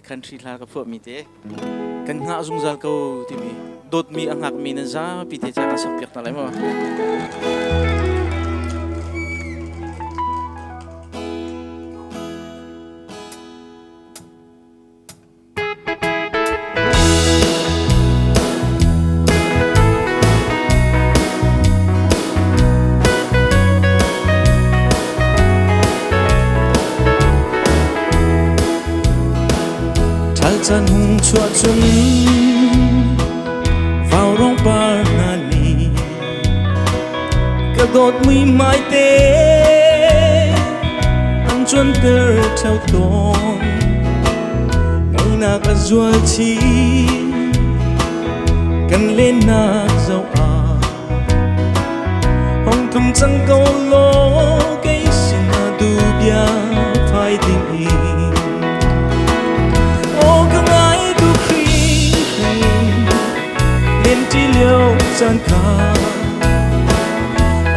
country la ka pho mi te kan nga zung zal ko ti mi dot mi angak mi na za pi te cha ka sapyak na lai mo Chan hung chua chung vào rong bar nani cả đột mi mai tê ăn chuan ter theo tông ngày na cả dual chi cần lên na dâu à hong thum chẳng câu lô cái xin na du bia phai tình gian cả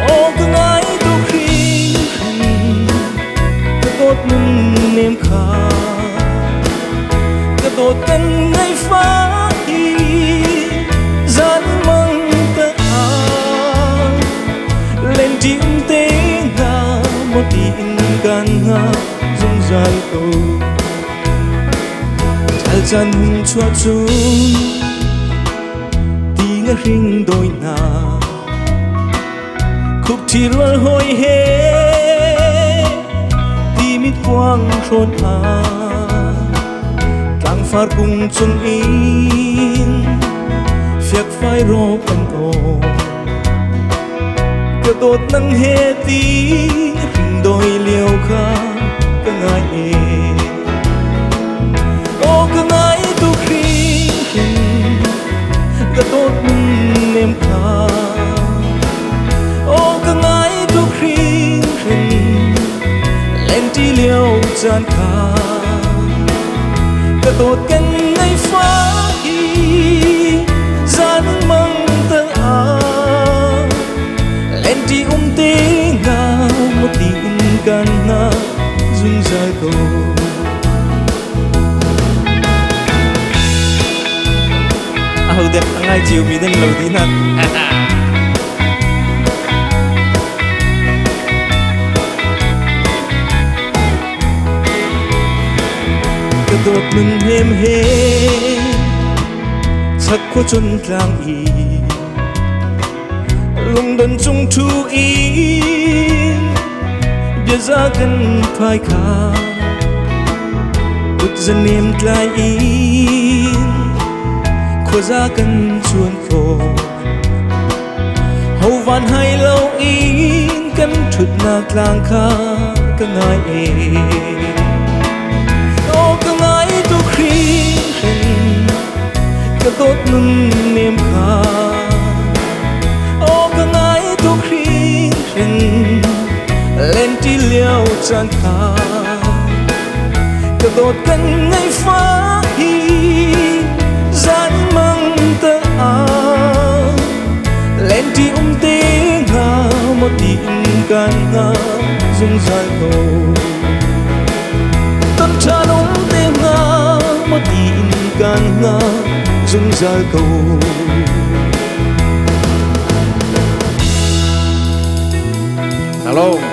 ô cứ ngái tu khi cái tốt nâng nêm khá cái tốt cần ngay phá đi gian mong tất à lên tim tế ngà một tin gan ngà dung dài cầu chal chan hung chua chung ring đôi na khúc thì luôn hồi hé đi mít quang rôn à càng phar cùng chung in phiệt phai rô cần ô cái tốt nâng hé tí ring đôi liều khá cái ngại ô cái ngại tu khi cái tốt nêm khá ô cái ngái tu khi lên tí liều gian khá cái tốt cần ngay phá đi gian mong tơ à lên tí tế ngà một tin gan ngà dung dài cầu hầu đẹp ngay chiều mình đang lâu tí nè cái tốt mình êm hé chắc có chân lang y lòng đần chung thu y biết ra cần phải khá bút dân em lại in khô ra cần chuồn phô hầu van hay lâu in cần chút nạc lang khá cái ngài ô cái ngài tu khi cái tốt nâng nêm khá ô cái ngài tu khi lên tí liều chan khá cái tốt cần ngay phá hi gian mang tơ à lên tí tế ngà một tin gan ngà dung dài cầu tâm cha tế ngà một tin gan ngà dung dài cầu alo